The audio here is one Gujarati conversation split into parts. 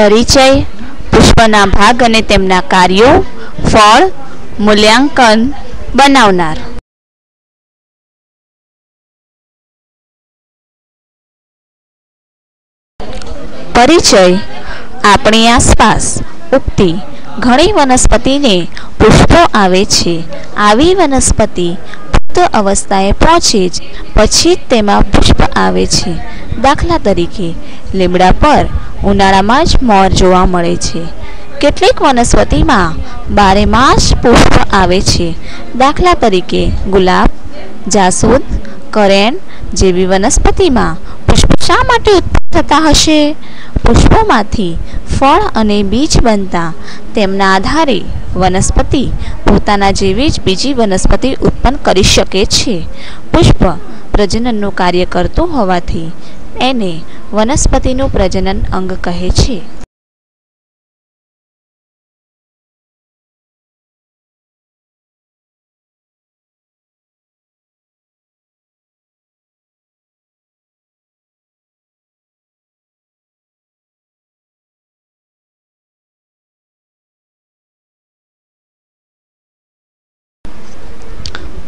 પરિચય, પુષ્પના ભાગ અને તેમના કાર્યો, ફળ, મૂલ્યાંકન બનાવનાર. પરિચય. આપણી આસપાસ ઉગતી ઘણી વનસ્પતિને પુષ્પો આવે છે. આવી વનસ્પતિ પુખ્ત અવસ્થાએ પહોંચે જ પછી જ તેમાં પુષ્પ આવે છે. દાખલા તરીકે લીમડા પર ઉનાળામાં જ મોર જોવા મળે છે. કેટલીક વનસ્પતિમાં બારેમાસ પુષ્પ આવે છે. દાખલા તરીકે ગુલાબ, જાસૂદ, કરેણ જેવી વનસ્પતિમાં પુષ્પ શા માટે ઉત્પન્ન થતા હશે? પુષ્પોમાંથી ફળ અને બીજ બનતા તેમના આધારે વનસ્પતિ પોતાના જેવી જ બીજી વનસ્પતિ ઉત્પન્ન કરી શકે છે. પુષ્પ પ્રજનનનું કાર્ય કરતું હોવાથી એને વનસ્પતિનું પ્રજનન અંગ કહે છે.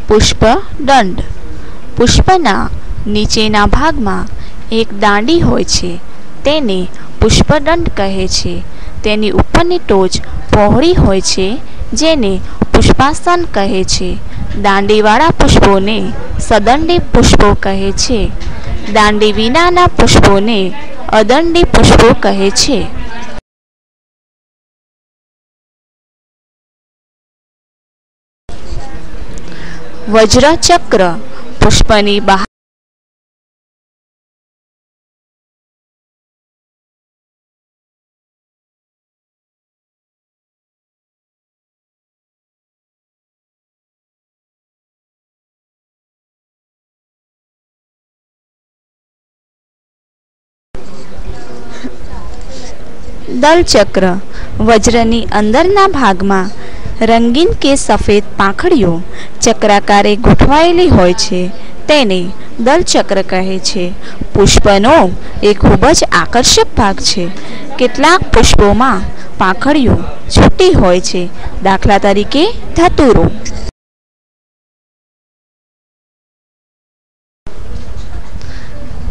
પુષ્પદંડ. પુષ્પના નીચેના ભાગમાં એક દાંડી હોય છે. તેને પુષ્પદંડ કહે છે. તેની ઉપરની ટોચ પહોળી હોય છે, જેને પુષ્પાસન કહે છે. દાંડીવાળા પુષ્પોને સદંડી પુષ્પો કહે છે. દાંડી વિનાના પુષ્પોને અદંડી પુષ્પો કહે છે. વજ્રચક્ર. પુષ્પની બહાર દલચક્ર. વજ્રની અંદરના ભાગમાં રંગીન કે સફેદ પાંખડીઓ ચક્રાકારે ગોઠવાયેલી હોય છે. તેને દલચક્ર કહે છે. પુષ્પનો એ ખૂબ જ આકર્ષક ભાગ છે. કેટલાક પુષ્પોમાં પાંખડીઓ છૂટી હોય છે. દાખલા તરીકે ધતુરો.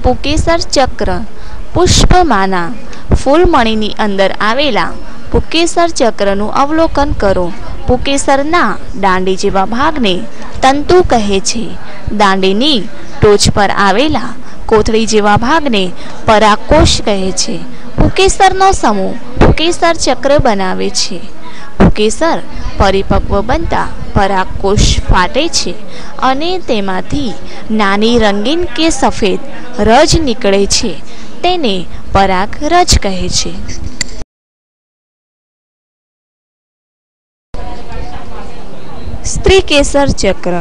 પુકેસર ચક્ર. પુષ્પમાંના ફૂલમણીની અંદર આવેલા પુકેસર ચક્રનું અવલોકન કરો. પુકેસરના દાંડી જેવા ભાગને તંતુ કહે છે. દાંડીની ટોચ પર આવેલા કોથળી જેવા ભાગને પરાગકોષ કહે છે. પુકેસરનો સમૂહ પુકેસર ચક્ર બનાવે છે. પુકેસર પરિપક્વ બનતા પરાગકોષ ફાટે છે અને તેમાંથી નાની રંગીન કે સફેદ રજ નીકળે છે. તેને પરાગરજ કહે છે. સ્ત્રીકેસર ચક્ર.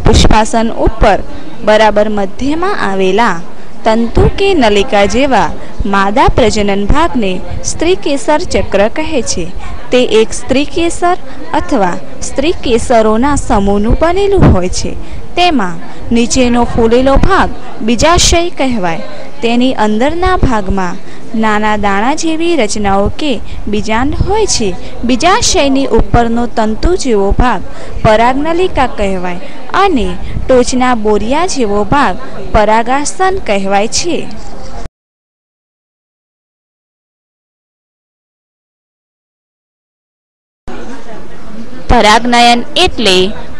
પુષ્પાસન ઉપર બરાબર મધ્યમાં આવેલા તંતુ કે નલિકા જેવા માદા પ્રજનન ભાગને સ્ત્રીકેસર ચક્ર કહે છે. તે એક સ્ત્રીકેસર અથવા સ્ત્રીકેસરોના સમૂહનું બનેલું હોય છે. તેમાં નીચેનો ફૂલેલો ભાગ બીજાશય કહેવાય. તેની અંદરના ભાગમાં નાના દાણા જેવી રચનાઓ કે બીજાંડ હોય છે. બીજાશયની ઉપરનો તંતુ જેવો ભાગ પરાગનલિકા કહેવાય અને ટોચના બોરિયા જેવો ભાગ પરાગાસન કહેવાય છે. પરાગનયન એટલે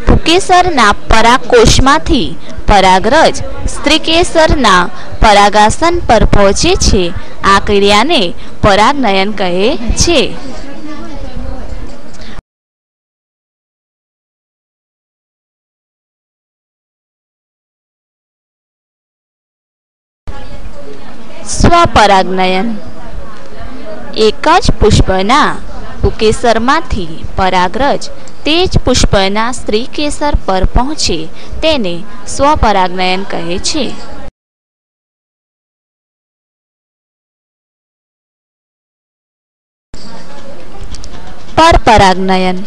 પુકેસરના પરાગકોષમાંથી પરાગરજ સ્ત્રીકેસરના પરાગાસન પર પહોંચે છે. આ ક્રિયાને પરાગનયન કહે છે. સ્વપરાગનયન. એક જ પુષ્પના પુકેસરમાંથી પરાગરજ તે જ પુષ્પના સ્ત્રીકેસર પર પહોંચે તેને સ્વપરાગનયન કહે છે. પરપરાગનયન.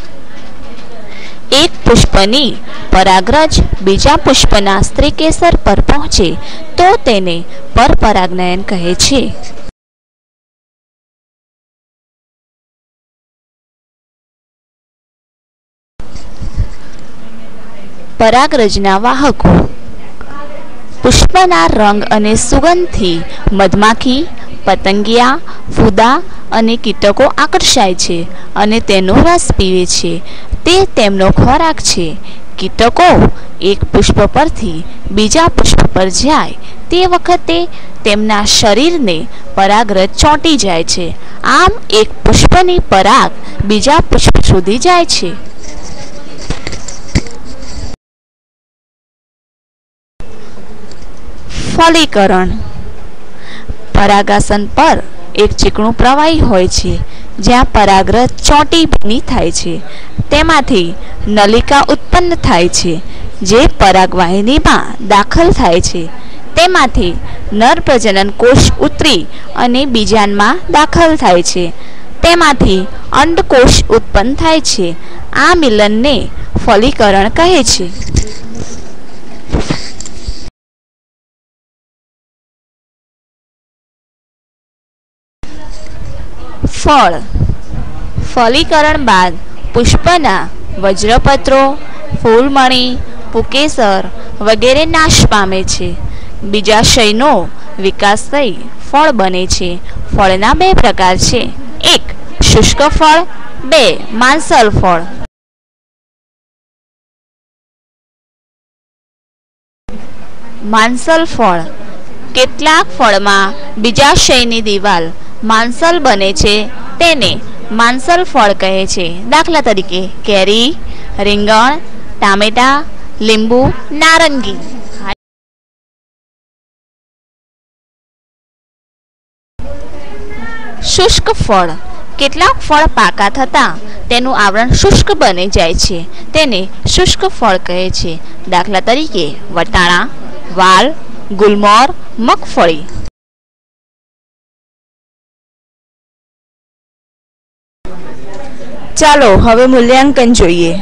એક પુષ્પની પરાગરજ બીજા પુષ્પના સ્ત્રીકેસર પર પહોંચે તો તેને પરપરાગનયન કહે છે. પરાગરજના વાહકો. પુષ્પના રંગ અને સુગંધથી મધમાખી, પતંગિયા, ફૂદા અને કીટકો આકર્ષાય છે અને તેનો રસ પીવે છે. તે તેમનો ખોરાક છે. કીટકો એક પુષ્પ પરથી બીજા પુષ્પ પર જાય તે વખતે તેમના શરીરને પરાગરજ ચોંટી જાય છે. આમ એક પુષ્પની પરાગ બીજા પુષ્પ સુધી જાય છે. ફલીકરણ. પરાગાસન પર એક ચીકણું પ્રવાહી હોય છે જ્યાં પરાગરજ ચોંટી ભીની થાય છે. તેમાંથી નલિકા ઉત્પન્ન થાય છે જે પરાગવાહિનીમાં દાખલ થાય છે. તેમાંથી નર પ્રજનન કોષ ઉતરી અને બીજાણમાં દાખલ થાય છે. તેમાંથી અંડકોષ ઉત્પન્ન થાય છે. આ મિલનને ફલીકરણ કહે છે. ફળ. ફલીકરણ બાદ પુષ્પના વજ્રપત્રો, ફૂલમણી, પુકેસર વગેરે નાશ પામે છે. બીજાશયનો વિકાસ થઈ ફળ બને છે. ફળના બે પ્રકાર છે. 1. શુષ્ક ફળ. 2. માંસલ ફળ. માંસલ ફળ. કેટલાક ફળમાં બીજાશયની દિવાલ માંસલ બને છે તેને માંસલ ફળ કહે છે. દાખલા તરીકે કેરી, રીંગણ, ટામેટા, લીંબુ, નારંગી. શુષ્ક ફળ. કેટલાક ફળ પાકા થતાં તેનું આવરણ શુષ્ક બની જાય છે તેને શુષ્ક ફળ કહે છે. દાખલા તરીકે વટાણા, વાલ, ગુલમોર, મગફળી. ચાલો હવે મૂલ્યાંકન જોઈએ.